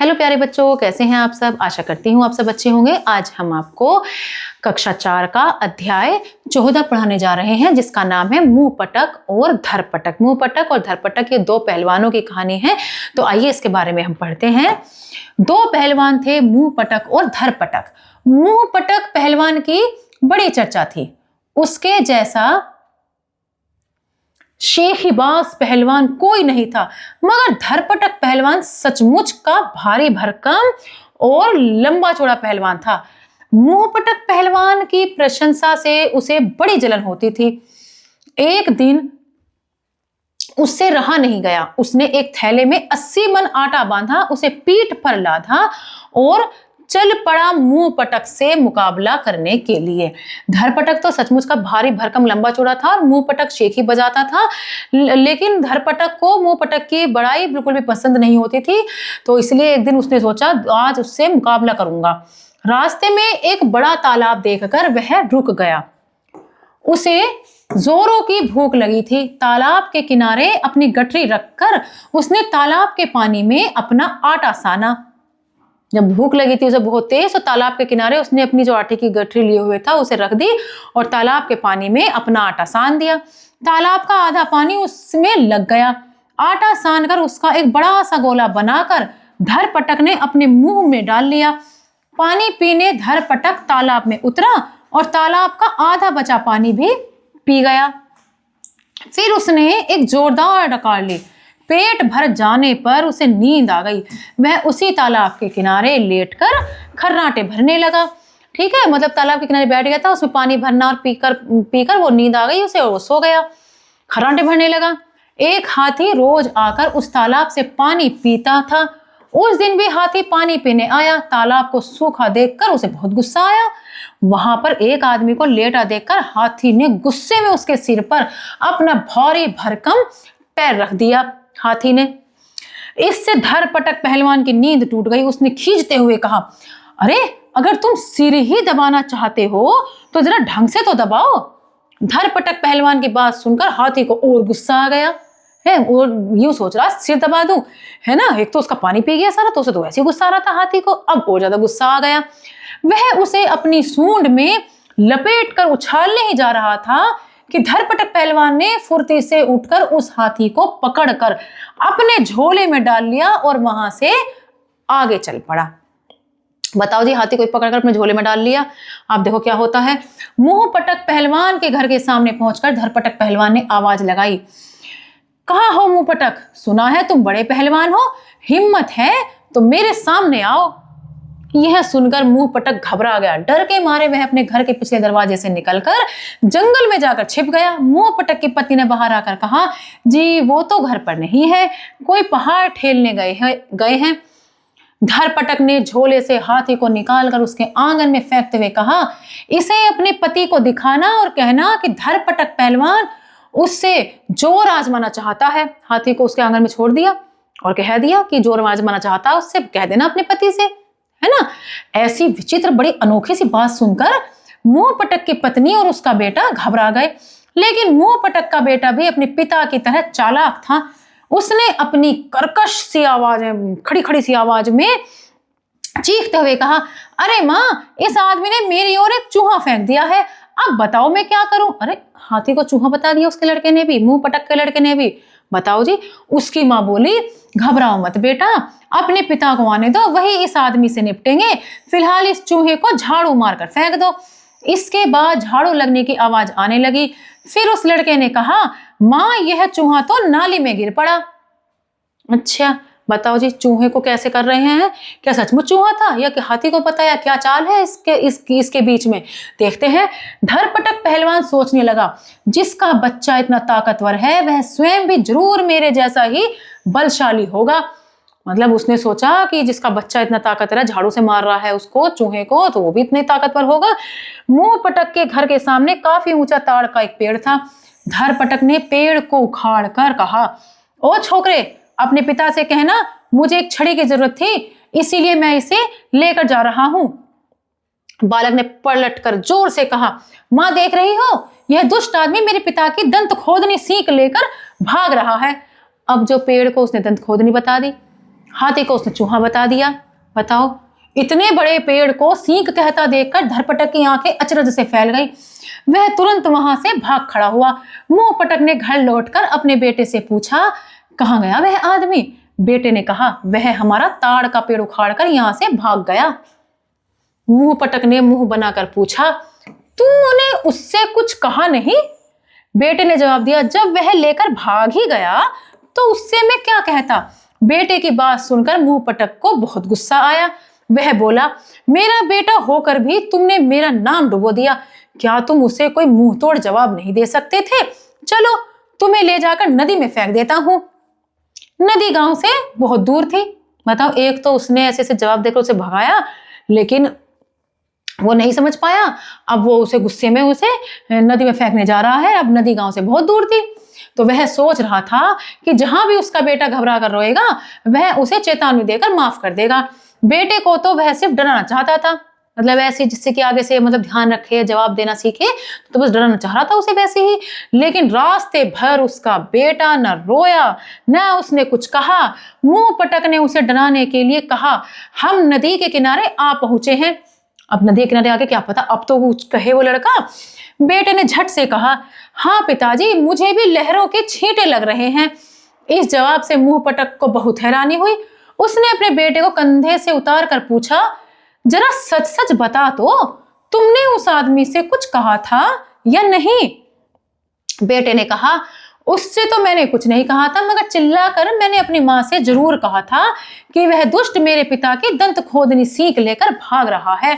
Hello प्यारे बच्चों, कैसे हैं आप सब। आशा करती हूँ आप सब अच्छे होंगे। आज हम आपको कक्षा 4 का अध्याय 14 पढ़ाने जा रहे हैं, जिसका नाम है मुंह पटक और धरपटक। मुंह पटक और धरपटक ये दो पहलवानों की कहानी है। तो आइए इसके बारे में हम पढ़ते हैं। दो पहलवान थे, मुंह पटक और धरपटक। मुंह पटक पहलवान की बड़ी चर्चा थी। उसके जैसा शेखीबाज पहलवान कोई नहीं था, मगर धरपटक पहलवान सचमुच का भारी भरकम और लंबा चौड़ा पहलवान था। मुंहपटक पहलवान की प्रशंसा से उसे बड़ी जलन होती थी। एक दिन उससे रहा नहीं गया। उसने एक थैले में 80 मन आटा बांधा, उसे पीठ पर लादा और चल पड़ा मुंह पटक से मुकाबला करने के लिए। धरपटक तो सचमुच का भारी भरकम लंबा चौड़ा था और मुंह पटक शेखी बजाता था, लेकिन धरपटक को मुंह पटक की बड़ाई बिल्कुल भी पसंद नहीं होती थी। तो इसलिए एक दिन उसने सोचा आज उससे मुकाबला करूंगा। रास्ते में एक बड़ा तालाब देखकर वह रुक गया। उसे जोरों की भूख लगी थी। तालाब के किनारे अपनी गठरी रखकर उसने तालाब के पानी में अपना आटा साना। जब भूख लगी थी उसे बहुत तेज, तो तालाब के किनारे उसने अपनी जो आटे की गठरी लिए हुए था उसे रख दी और तालाब के पानी में अपना आटा सान दिया। तालाब का आधा पानी उसमें लग गया। आटा सान कर उसका एक बड़ा सा गोला बनाकर धरपटक ने अपने मुंह में डाल लिया। पानी पीने धरपटक तालाब में उतरा और तालाब का आधा बचा पानी भी पी गया। फिर उसने एक जोरदार डकार ली। पेट भर जाने पर उसे नींद आ गई। वह उसी तालाब के किनारे लेटकर खर्राटे भरने लगा। ठीक है, मतलब तालाब के किनारे बैठ गया था, उसमें पानी भरना और पीकर वो नींद आ गई उसे और वो सो गया, खर्राटे भरने लगा। एक हाथी रोज आकर उस तालाब से पानी पीता था। उस दिन भी हाथी पानी पीने आया। तालाब को सूखा देखकर उसे बहुत गुस्सा आया। वहां पर एक आदमी को लेटा देखकर हाथी ने गुस्से में उसके सिर पर अपना भारी भरकम पैर रख दिया। हाथी ने इससे धरपटक पहलवान की नींद टूट गई। उसने खींचते हुए कहा, अरे अगर तुम सिर ही दबाना चाहते हो तो जरा ढंग से तो दबाओ। धरपटक पहलवान की बात सुनकर हाथी को और गुस्सा आ गया है। और यूं सोच रहा सिर दबा दूं, है ना, एक तो उसका पानी पी गया सारा, तो उसे तो वैसे ही गुस्सा आ रहा था हाथी को, अब और ज्यादा गुस्सा आ गया। वह उसे अपनी सूंड में लपेट कर उछालने ही जा रहा था कि धरपटक पहलवान ने फुर्ती से उठकर उस हाथी को पकड़कर अपने झोले में डाल लिया और वहां से आगे चल पड़ा। बताओ जी, हाथी को पकड़कर अपने झोले में डाल लिया। आप देखो क्या होता है। मुंह पटक पहलवान के घर के सामने पहुंचकर धरपटक पहलवान ने आवाज लगाई, कहाँ हो मुंह पटक, सुना है तुम बड़े पहलवान हो, हिम्मत है तो मेरे सामने आओ। यह सुनकर मुंह पटक घबरा गया। डर के मारे वह अपने घर के पिछले दरवाजे से निकलकर जंगल में जाकर छिप गया। मुंह पटक की पत्नी ने बाहर आकर कहा, जी वो तो घर पर नहीं है, कोई पहाड़ ठेलने गए हैं। धरपटक ने झोले से हाथी को निकालकर उसके आंगन में फेंकते हुए कहा, इसे अपने पति को दिखाना और कहना कि धरपटक पहलवान उससे जोर आजमाना चाहता है। हाथी को उसके आंगन में छोड़ दिया और कह दिया कि जोर आजमाना चाहता है उससे कह देना अपने पति से, है ना। ऐसी विचित्र बड़ी अनोखी सी बात सुनकर मुंह पटक की पत्नी और उसका बेटा घबरा गए। लेकिन मुंह पटक का बेटा भी अपने पिता की तरह चालाक था। उसने अपनी कर्कश सी आवाज में, खड़ी खड़ी सी आवाज में चीखते हुए कहा, अरे माँ, इस आदमी ने मेरी ओर एक चूहा फेंक दिया है, अब बताओ मैं क्या करूं। अरे हाथी को चूहा बता दिया उसके लड़के ने भी, मुंह पटक के लड़के ने भी। बताओ जी। उसकी माँ बोली, घबराओ मत बेटा, अपने पिता को आने दो, वही इस आदमी से निपटेंगे, फिलहाल इस चूहे को झाड़ू मारकर फेंक दो। इसके बाद झाड़ू लगने की आवाज आने लगी। फिर उस लड़के ने कहा, माँ यह चूहा तो नाली में गिर पड़ा। अच्छा बताओ जी, चूहे को कैसे कर रहे हैं, क्या सचमुच चूहा था या कि हाथी को पता, या क्या चाल है इसके बीच में, देखते हैं। धरपटक पहलवान सोचने लगा, जिसका बच्चा इतना ताकतवर है वह स्वयं भी जरूर मेरे जैसा ही बलशाली होगा। मतलब उसने सोचा कि जिसका बच्चा इतना ताकतवर है, झाड़ू से मार रहा है उसको, चूहे को, तो वो भी इतने ताकतवर होगा। मुंह पटक के घर के सामने काफी ऊंचा ताड़ का एक पेड़ था। धरपटक ने पेड़ को उखाड़ कर कहा, ओ छोकरे, अपने पिता से कहना मुझे एक छड़ी की जरूरत थी, इसीलिए मैं इसे लेकर जा रहा हूं। बालक ने पलटकर जोर से कहा, मां देख रही हो, यह दुष्ट आदमी मेरे पिता की दंत खोदनी सीख लेकर भाग रहा है। अब जो पेड़ को उसने दंत खोदनी बता दी। हाथी को उसने चूहा बता दिया। बताओ, इतने बड़े पेड़ को सींग कहता देखकर धरपटक की आंखें अचरज से फैल गई। वह तुरंत वहां से भाग खड़ा हुआ। मुंहपटक ने घर लौटकर अपने बेटे से पूछा, कहाँ गया वह आदमी? बेटे ने कहा, वह हमारा ताड़ का पेड़ उखाड़कर यहां से भाग गया। मुंहपटक ने मुंह बनाकर पूछा, तूने उससे कुछ कहा नहीं? बेटे ने जवाब दिया, जब वह लेकर भाग ही गया तो उससे मैं क्या कहता। बेटे की बात सुनकर मुंहपटक को बहुत गुस्सा आया। वह बोला, मेरा बेटा होकर भी तुमने मेरा नाम डुबो दिया। क्या तुम उसे कोई मुंह तोड़ जवाब नहीं दे सकते थे? चलो, तुम्हें ले जाकर नदी में फेंक देता हूं। नदी गांव से बहुत दूर थी। बताओ, एक तो उसने ऐसे ऐसे जवाब देकर उसे भगाया, लेकिन वो नहीं समझ पाया। अब वो उसे गुस्से में उसे नदी में फेंकने जा रहा है। अब नदी गांव से बहुत दूर थी, तो वह सोच रहा था कि जहां भी उसका बेटा घबरा कर रोएगा वह उसे चेतावनी देकर माफ कर देगा। बेटे को तो वह सिर्फ डराना चाहता था, मतलब ऐसे जिससे कि आगे से मतलब ध्यान रखे, जवाब देना सीखे, तो बस डराना चाह रहा था उसे वैसे ही। लेकिन रास्ते भर उसका बेटा न रोया न उसने कुछ कहा। मुंहपटक ने उसे डराने के लिए कहा, हम नदी के किनारे आ पहुंचे हैं। अब नदी के किनारे आके क्या पता, अब तो वो कहे वो लड़का। बेटे ने झट से कहा, हाँ पिताजी, मुझे भी लहरों के छींटे लग रहे हैं। इस जवाब से मुंहपटक को बहुत हैरानी हुई। उसने अपने बेटे को कंधे से उतार कर पूछा, जरा सच सच बता तो, तुमने उस आदमी से कुछ कहा था या नहीं? बेटे ने कहा, उससे तो मैंने कुछ नहीं कहा था, मगर चिल्लाकर मैंने अपनी मां से जरूर कहा था कि वह दुष्ट मेरे पिता की दंत खोदनी सीख लेकर भाग रहा है।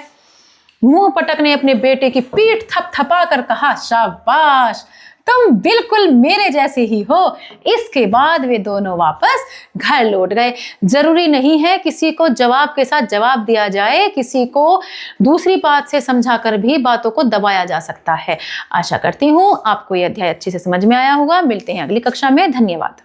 मुंहपटक ने अपने बेटे की पीठ थपथपा कर कहा, शाबाश, तुम बिल्कुल मेरे जैसे ही हो। इसके बाद वे दोनों वापस घर लौट गए। जरूरी नहीं है किसी को जवाब के साथ जवाब दिया जाए, किसी को दूसरी बात से समझाकर भी बातों को दबाया जा सकता है। आशा करती हूँ आपको यह अध्याय अच्छे से समझ में आया होगा। मिलते हैं अगली कक्षा में। धन्यवाद।